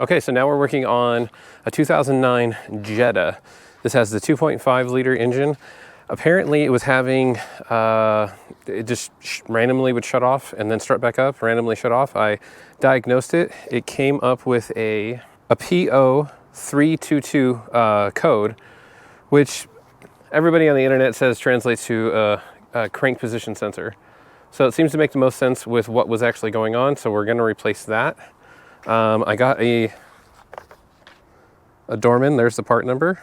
Okay, so now we're working on a 2009 Jetta. This has the 2.5 liter engine. Apparently it was having, it just randomly would shut off and then start back up, randomly shut off. I diagnosed it. It came up with a P0322 code, which everybody on the internet says translates to a crank position sensor. So it seems to make the most sense with what was actually going on, so we're gonna replace that. I got a Dorman, there's the part number.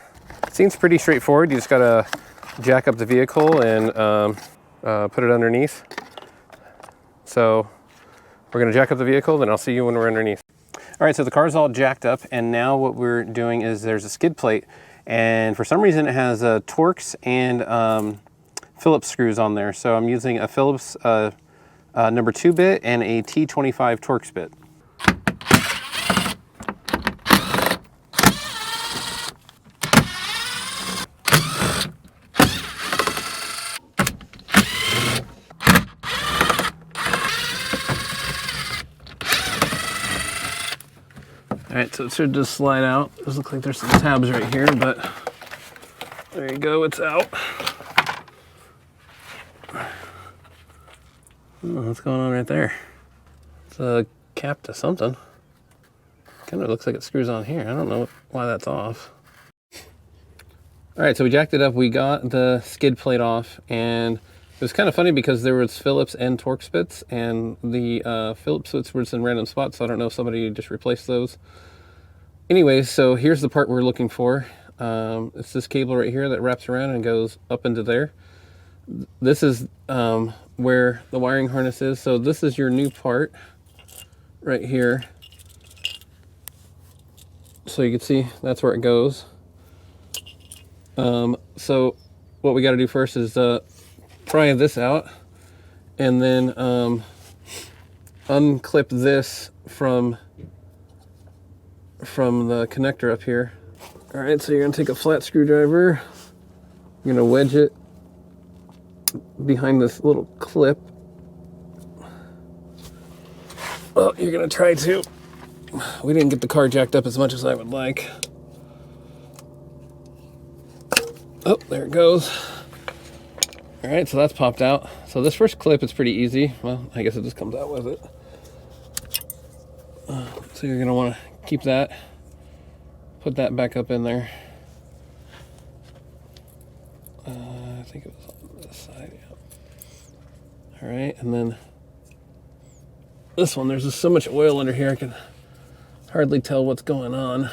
Seems pretty straightforward. You just gotta jack up the vehicle and put it underneath. So we're gonna jack up the vehicle, then I'll see you when we're underneath. All right, so the car's all jacked up, and now what we're doing is there's a skid plate, and for some reason it has Torx and Phillips screws on there. So I'm using a Phillips number 2 bit and a T25 Torx bit. All right, so it should just slide out. Does look like there's some tabs right here, but there you go, it's out. Oh, what's going on right there? It's a cap to something. Kind of looks like it screws on here. I don't know why that's off. All right, so we jacked it up. We got the skid plate off, and it was kind of funny because there was Phillips and Torx bits, and the Phillips bits were in random spots, so I don't know if somebody just replaced those. Anyways, so here's the part we're looking for. It's this cable right here that wraps around and goes up into there. This is where the wiring harness is. So this is your new part right here. So you can see that's where it goes. So what we got to do first is pry this out and then unclip this from the connector up here. All right, so you're gonna take a flat screwdriver, you're gonna wedge it behind this little clip. Well, you're gonna try to. We didn't get the car jacked up as much as I would like. Oh, there it goes. All right, so that's popped out. So this first clip is pretty easy. Well, I guess it just comes out with it. So you're gonna wanna keep that, put that back up in there. I think it was on this side, yeah. All right, and then this one, there's just so much oil under here, I can hardly tell what's going on.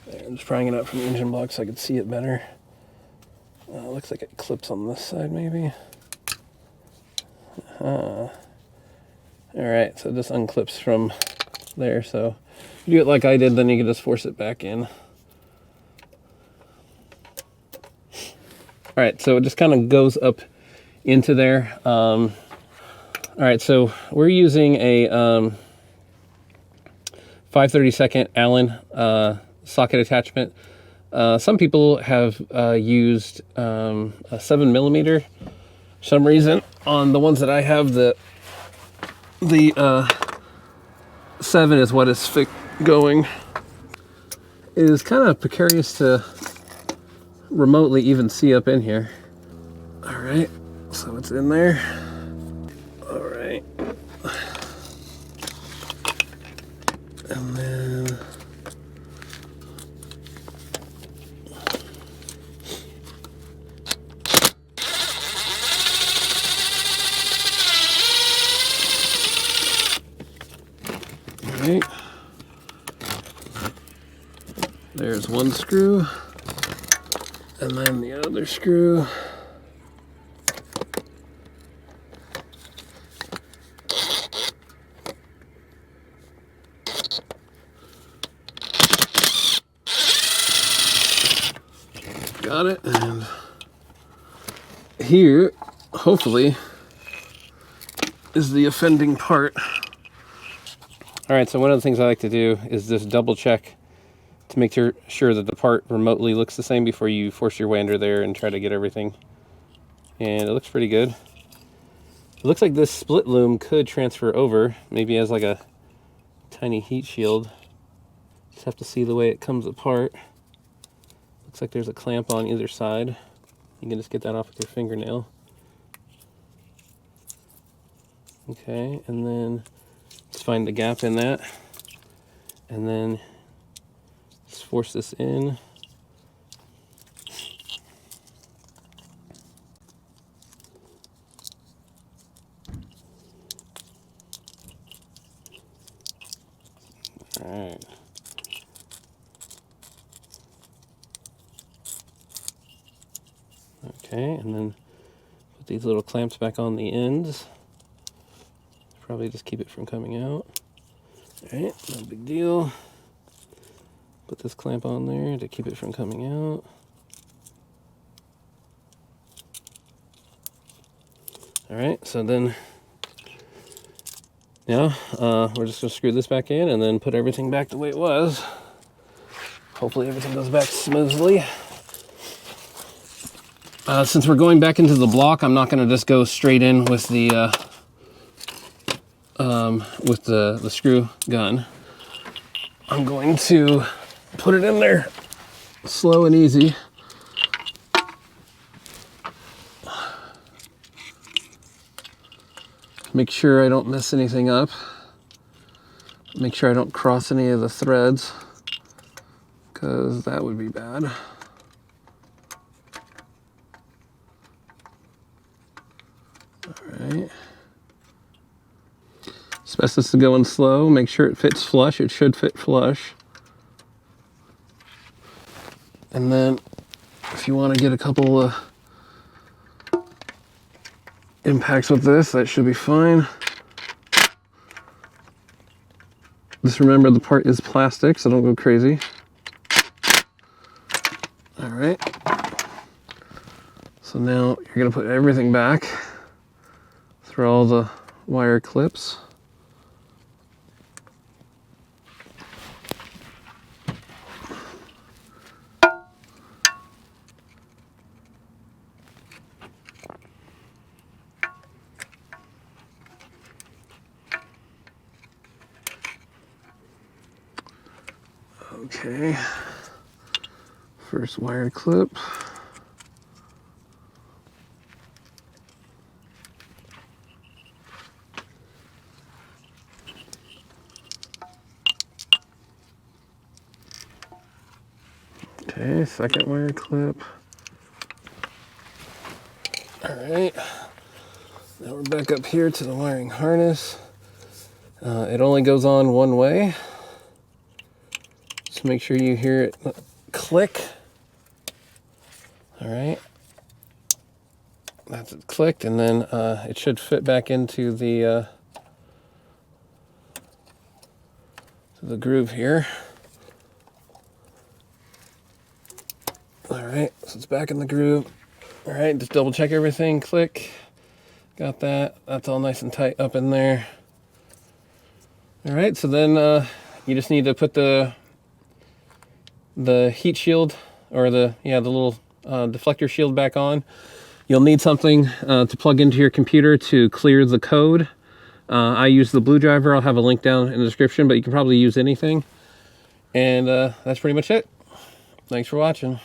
There, I'm just prying it out from the engine block so I can see it better. Looks like it clips on this side, maybe. All right, so this unclips from there. So if you do it like I did, then you can just force it back in. All right, so it just kind of goes up into there. All right, so we're using a 5/32 Allen socket attachment. Some people have used a 7mm. For some reason, on the ones that I have, the 7 is what is going. It is kind of precarious to remotely even see up in here. All right, so it's in there. All right. And then right. There's one screw, and then the other screw. Got it, and here, hopefully, is the offending part. All right, so one of the things I like to do is just double check to make sure that the part remotely looks the same before you force your way under there and try to get everything. And it looks pretty good. It looks like this split loom could transfer over, maybe as like a tiny heat shield. Just have to see the way it comes apart. Looks like there's a clamp on either side. You can just get that off with your fingernail. Okay, and then just find the gap in that. And then just force this in. Alright. Okay, and then put these little clamps back on the ends. Probably just keep it from coming out. Alright, no big deal. Put this clamp on there to keep it from coming out. Alright, so then now we're just going to screw this back in and then put everything back the way it was. Hopefully everything goes back smoothly. Since we're going back into the block, I'm not going to just go straight in with the screw gun. I'm going to put it in there slow and easy. Make sure I don't mess anything up. Make sure I don't cross any of the threads, because that would be bad. Alright. It's best just to go in slow. Make sure it fits flush. It should fit flush. And then if you want to get a couple of impacts with this, that should be fine. Just remember the part is plastic, so don't go crazy. All right. So now you're going to put everything back through all the wire clips. Okay, first wire clip. Okay, second wire clip. All right, now we're back up here to the wiring harness. It only goes on one way. So make sure you hear it click. All right, that's it clicked, and then it should fit back into the groove here. All right, so it's back in the groove. All right, just double check everything. Click. Got that. That's all nice and tight up in there. All right, so then you just need to put the heat shield, or the little deflector shield back on. You'll need something to plug into your computer to clear the code. I use the BlueDriver. I'll have a link down in the description, but you can probably use anything. And that's pretty much it. Thanks for watching.